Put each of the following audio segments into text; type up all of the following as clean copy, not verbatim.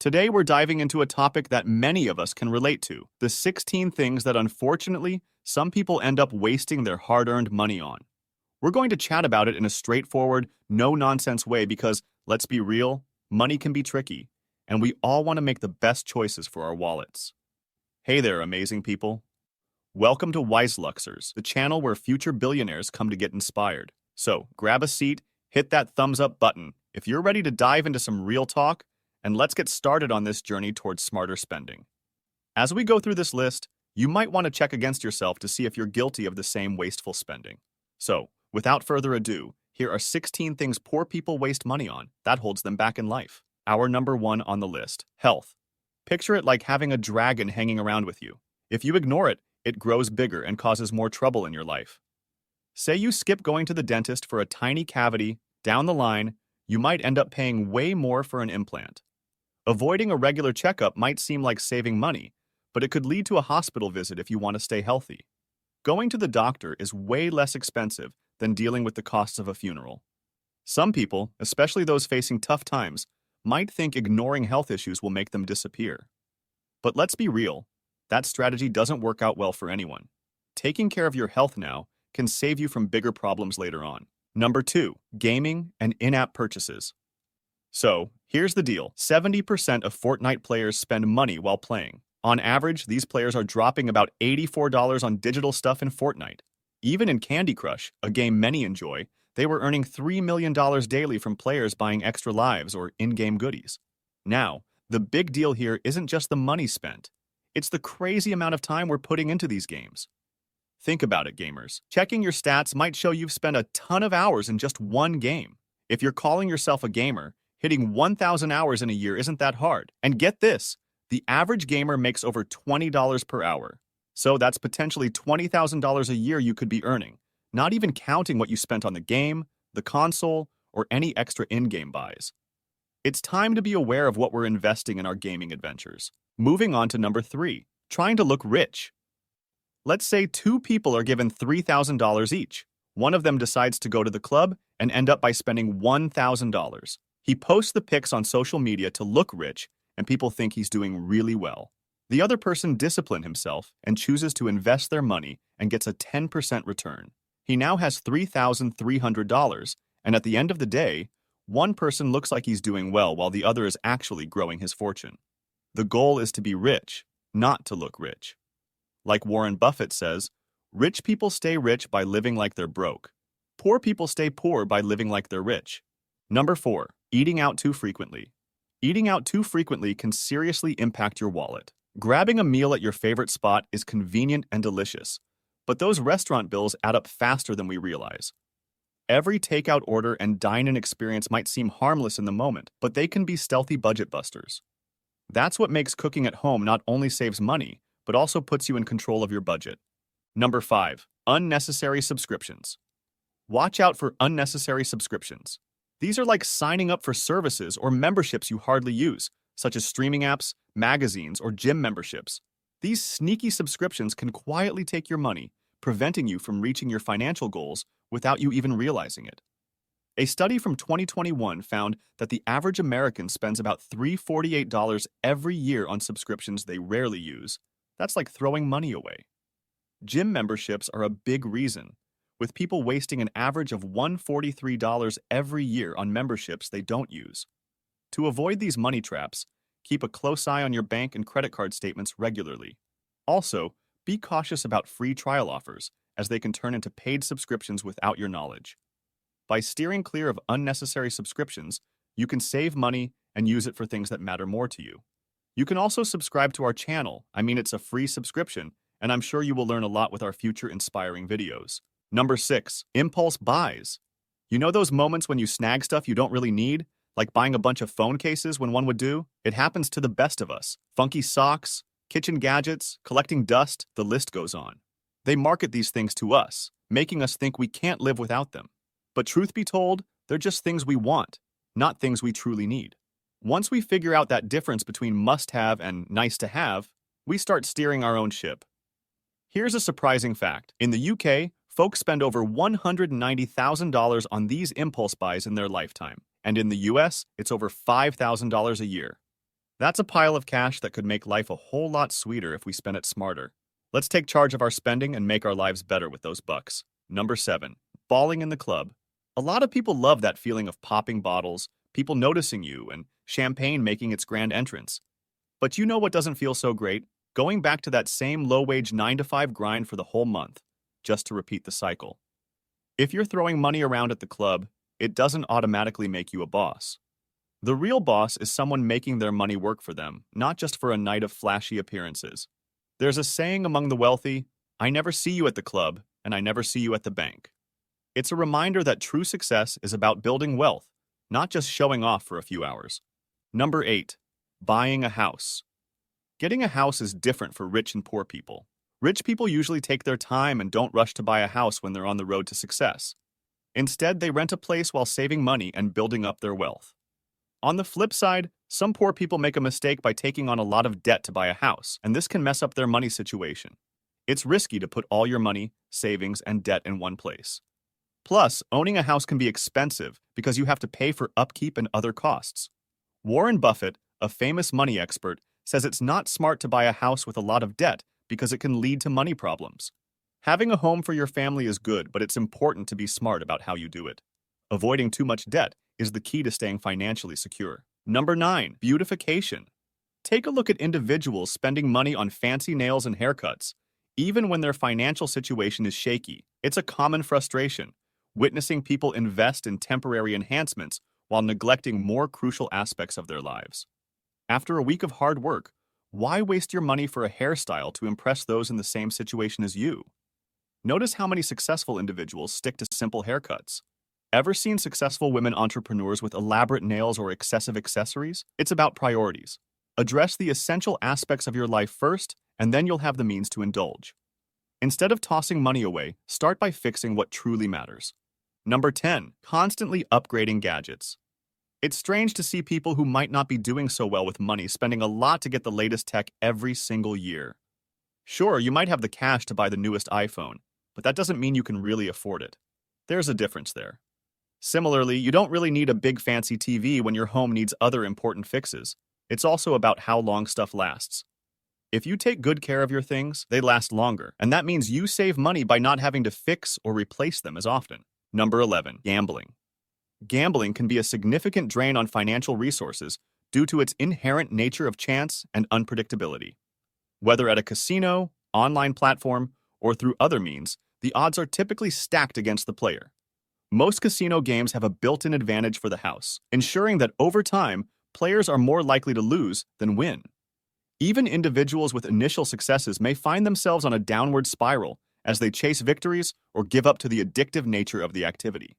Today we're diving into a topic that many of us can relate to, the 16 things that unfortunately some people end up wasting their hard-earned money on. We're going to chat about it in a straightforward, no-nonsense way because, let's be real, money can be tricky, and we all want to make the best choices for our wallets. Hey there, amazing people. Welcome to WisLuxers, the channel where future billionaires come to get inspired. So, grab a seat, hit that thumbs up button if you're ready to dive into some real talk, and let's get started on this journey towards smarter spending. As we go through this list, you might want to check against yourself to see if you're guilty of the same wasteful spending. So, without further ado, here are 16 things poor people waste money on that holds them back in life. Our number one on the list, health. Picture it like having a dragon hanging around with you. If you ignore it, it grows bigger and causes more trouble in your life. Say you skip going to the dentist for a tiny cavity, down the line, you might end up paying way more for an implant. Avoiding a regular checkup might seem like saving money, but it could lead to a hospital visit if you want to stay healthy. Going to the doctor is way less expensive than dealing with the costs of a funeral. Some people, especially those facing tough times, might think ignoring health issues will make them disappear. But let's be real, that strategy doesn't work out well for anyone. Taking care of your health now can save you from bigger problems later on. Number 2, gaming and in-app purchases. So, here's the deal. 70% of Fortnite players spend money while playing. On average, these players are dropping about $84 on digital stuff in Fortnite. Even in Candy Crush, a game many enjoy, they were earning $3 million daily from players buying extra lives or in-game goodies. Now, the big deal here isn't just the money spent. It's the crazy amount of time we're putting into these games. Think about it, gamers. Checking your stats might show you've spent a ton of hours in just one game. If you're calling yourself a gamer, hitting 1,000 hours in a year isn't that hard. And get this, the average gamer makes over $20 per hour. So that's potentially $20,000 a year you could be earning, not even counting what you spent on the game, the console, or any extra in-game buys. It's time to be aware of what we're investing in our gaming adventures. Moving on to number 3, trying to look rich. Let's say two people are given $3,000 each. One of them decides to go to the club and end up by spending $1,000. He posts the pics on social media to look rich, and people think he's doing really well. The other person disciplines himself and chooses to invest their money and gets a 10% return. He now has $3,300, and at the end of the day, one person looks like he's doing well while the other is actually growing his fortune. The goal is to be rich, not to look rich. Like Warren Buffett says, rich people stay rich by living like they're broke. Poor people stay poor by living like they're rich. Number 4, eating out too frequently. Eating out too frequently can seriously impact your wallet. Grabbing a meal at your favorite spot is convenient and delicious, but those restaurant bills add up faster than we realize. Every takeout order and dine-in experience might seem harmless in the moment, but they can be stealthy budget busters. That's what makes cooking at home not only saves money, but also puts you in control of your budget. Number 5, unnecessary subscriptions. Watch out for unnecessary subscriptions. These are like signing up for services or memberships you hardly use, such as streaming apps, magazines, or gym memberships. These sneaky subscriptions can quietly take your money, preventing you from reaching your financial goals without you even realizing it. A study from 2021 found that the average American spends about $348 every year on subscriptions they rarely use. That's like throwing money away. Gym memberships are a big reason, with people wasting an average of $143 every year on memberships they don't use. To avoid these money traps, keep a close eye on your bank and credit card statements regularly. Also, be cautious about free trial offers, as they can turn into paid subscriptions without your knowledge. By steering clear of unnecessary subscriptions, you can save money and use it for things that matter more to you. You can also subscribe to our channel. It's a free subscription, and I'm sure you will learn a lot with our future inspiring videos. Number 6, impulse buys. You know those moments when you snag stuff you don't really need? Like buying a bunch of phone cases when one would do? It happens to the best of us. Funky socks, kitchen gadgets, collecting dust, the list goes on. They market these things to us, making us think we can't live without them. But truth be told, they're just things we want, not things we truly need. Once we figure out that difference between must-have and nice-to-have, we start steering our own ship. Here's a surprising fact. In the UK, folks spend over $190,000 on these impulse buys in their lifetime. And in the US, it's over $5,000 a year. That's a pile of cash that could make life a whole lot sweeter if we spent it smarter. Let's take charge of our spending and make our lives better with those bucks. Number 7. Balling in the club. A lot of people love that feeling of popping bottles, people noticing you, and champagne making its grand entrance. But you know what doesn't feel so great? Going back to that same low-wage 9 to 5 grind for the whole month, just to repeat the cycle. If you're throwing money around at the club, it doesn't automatically make you a boss. The real boss is someone making their money work for them, not just for a night of flashy appearances. There's a saying among the wealthy, I never see you at the club, and I never see you at the bank. It's a reminder that true success is about building wealth, not just showing off for a few hours. Number 8. Buying a house. Getting a house is different for rich and poor people. Rich people usually take their time and don't rush to buy a house when they're on the road to success. Instead, they rent a place while saving money and building up their wealth. On the flip side, some poor people make a mistake by taking on a lot of debt to buy a house, and this can mess up their money situation. It's risky to put all your money, savings, and debt in one place. Plus, owning a house can be expensive because you have to pay for upkeep and other costs. Warren Buffett, a famous money expert, says it's not smart to buy a house with a lot of debt because it can lead to money problems. Having a home for your family is good, but it's important to be smart about how you do it. Avoiding too much debt is the key to staying financially secure. Number 9. Beautification. Take a look at individuals spending money on fancy nails and haircuts, even when their financial situation is shaky. It's a common frustration, witnessing people invest in temporary enhancements while neglecting more crucial aspects of their lives. After a week of hard work, why waste your money for a hairstyle to impress those in the same situation as you? Notice how many successful individuals stick to simple haircuts. Ever seen successful women entrepreneurs with elaborate nails or excessive accessories? It's about priorities. Address the essential aspects of your life first, and then you'll have the means to indulge. Instead of tossing money away, start by fixing what truly matters. Number 10. Constantly upgrading gadgets. It's strange to see people who might not be doing so well with money spending a lot to get the latest tech every single year. Sure, you might have the cash to buy the newest iPhone, but that doesn't mean you can really afford it. There's a difference there. Similarly, you don't really need a big fancy TV when your home needs other important fixes. It's also about how long stuff lasts. If you take good care of your things, they last longer, and that means you save money by not having to fix or replace them as often. Number 11. Gambling. Gambling can be a significant drain on financial resources due to its inherent nature of chance and unpredictability. Whether at a casino, online platform, or through other means, the odds are typically stacked against the player. Most casino games have a built-in advantage for the house, ensuring that over time, players are more likely to lose than win. Even individuals with initial successes may find themselves on a downward spiral as they chase victories or give up to the addictive nature of the activity.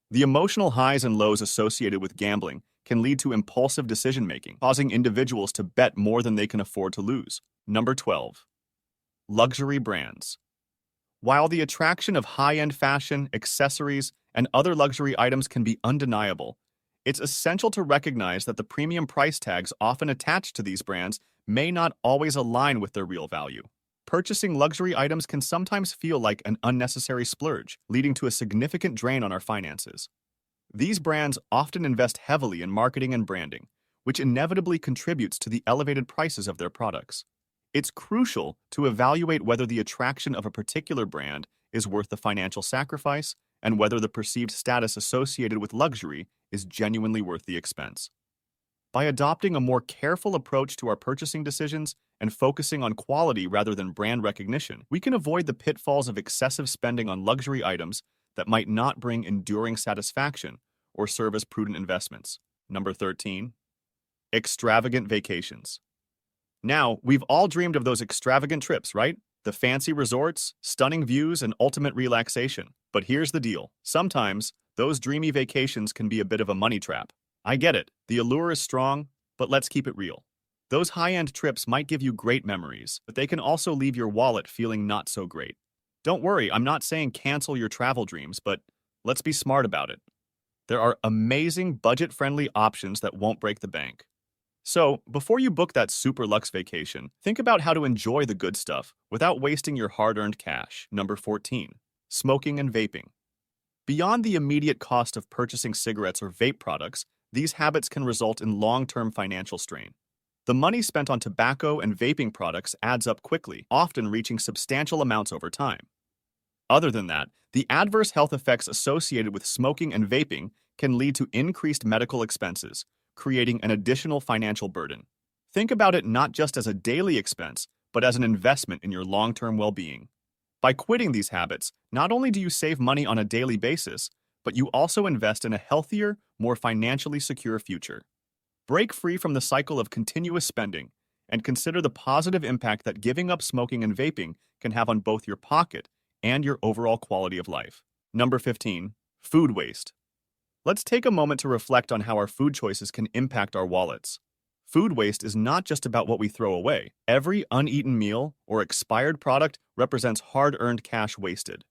The emotional highs and lows associated with gambling can lead to impulsive decision-making, causing individuals to bet more than they can afford to lose. Number 12. Luxury brands. While the attraction of high-end fashion, accessories, and other luxury items can be undeniable, it's essential to recognize that the premium price tags often attached to these brands may not always align with their real value. Purchasing luxury items can sometimes feel like an unnecessary splurge, leading to a significant drain on our finances. These brands often invest heavily in marketing and branding, which inevitably contributes to the elevated prices of their products. It's crucial to evaluate whether the attraction of a particular brand is worth the financial sacrifice and whether the perceived status associated with luxury is genuinely worth the expense. By adopting a more careful approach to our purchasing decisions and focusing on quality rather than brand recognition, we can avoid the pitfalls of excessive spending on luxury items that might not bring enduring satisfaction or serve as prudent investments. Number 13. Extravagant vacations. Now, we've all dreamed of those extravagant trips, right? The fancy resorts, stunning views, and ultimate relaxation. But here's the deal. Sometimes, those dreamy vacations can be a bit of a money trap. I get it. The allure is strong, but let's keep it real. Those high-end trips might give you great memories, but they can also leave your wallet feeling not so great. Don't worry, I'm not saying cancel your travel dreams, but let's be smart about it. There are amazing budget-friendly options that won't break the bank. So, before you book that super luxe vacation, think about how to enjoy the good stuff without wasting your hard-earned cash. Number 14. Smoking and vaping. Beyond the immediate cost of purchasing cigarettes or vape products, these habits can result in long-term financial strain. The money spent on tobacco and vaping products adds up quickly, often reaching substantial amounts over time. Other than that, the adverse health effects associated with smoking and vaping can lead to increased medical expenses, creating an additional financial burden. Think about it not just as a daily expense, but as an investment in your long-term well-being. By quitting these habits, not only do you save money on a daily basis, but you also invest in a healthier, more financially secure future. Break free from the cycle of continuous spending and consider the positive impact that giving up smoking and vaping can have on both your pocket and your overall quality of life. Number 15. Food waste. Let's take a moment to reflect on how our food choices can impact our wallets. Food waste is not just about what we throw away. Every uneaten meal or expired product represents hard-earned cash wasted.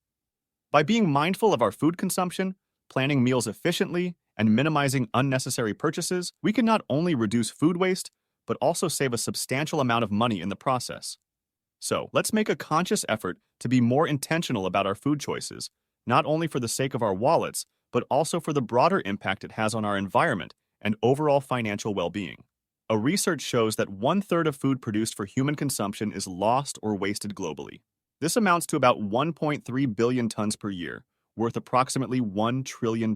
By being mindful of our food consumption, planning meals efficiently, and minimizing unnecessary purchases, we can not only reduce food waste, but also save a substantial amount of money in the process. So, let's make a conscious effort to be more intentional about our food choices, not only for the sake of our wallets, but also for the broader impact it has on our environment and overall financial well-being. A research shows that 1/3 of food produced for human consumption is lost or wasted globally. This amounts to about 1.3 billion tons per year, worth approximately $1 trillion.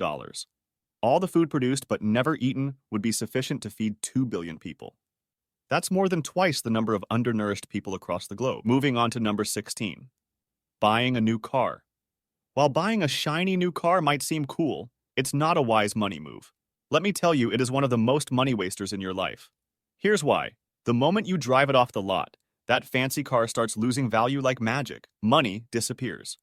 All the food produced but never eaten would be sufficient to feed 2 billion people. That's more than twice the number of undernourished people across the globe. Moving on to number 16. Buying a new car. While buying a shiny new car might seem cool, it's not a wise money move. Let me tell you, it is one of the most money wasters in your life. Here's why. The moment you drive it off the lot, that fancy car starts losing value like magic. Money disappears.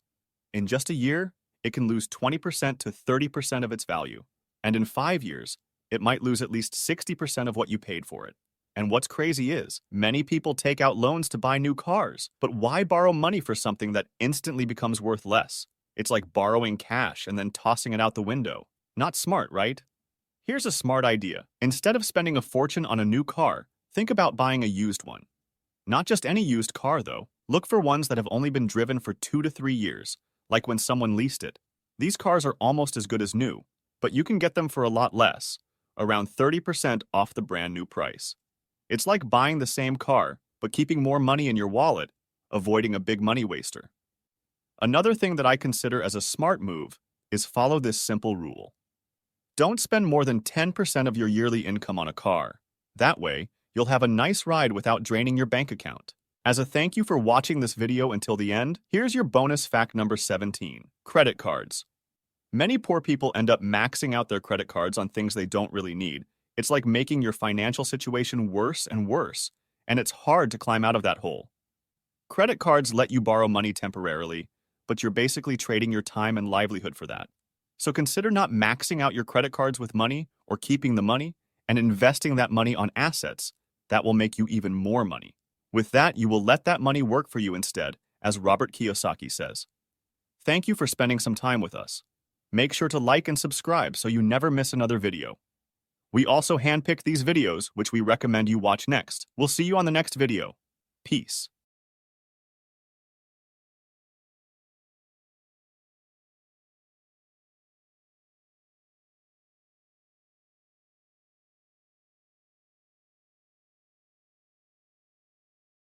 In just a year, it can lose 20% to 30% of its value. And in 5 years, it might lose at least 60% of what you paid for it. And what's crazy is, many people take out loans to buy new cars. But why borrow money for something that instantly becomes worth less? It's like borrowing cash and then tossing it out the window. Not smart, right? Here's a smart idea. Instead of spending a fortune on a new car, think about buying a used one. Not just any used car, though. Look for ones that have only been driven for 2 to 3 years, like when someone leased it. These cars are almost as good as new, but you can get them for a lot less, around 30% off the brand new price. It's like buying the same car, but keeping more money in your wallet, avoiding a big money waster. Another thing that I consider as a smart move is follow this simple rule. Don't spend more than 10% of your yearly income on a car. That way, you'll have a nice ride without draining your bank account. As a thank you for watching this video until the end, here's your bonus fact number 17. Credit cards. Many poor people end up maxing out their credit cards on things they don't really need. It's like making your financial situation worse and worse, and it's hard to climb out of that hole. Credit cards let you borrow money temporarily, but you're basically trading your time and livelihood for that. So consider not maxing out your credit cards with money or keeping the money and investing that money on assets that will make you even more money. With that, you will let that money work for you instead, as Robert Kiyosaki says. Thank you for spending some time with us. Make sure to like and subscribe so you never miss another video. We also handpicked these videos, which we recommend you watch next. We'll see you on the next video. Peace.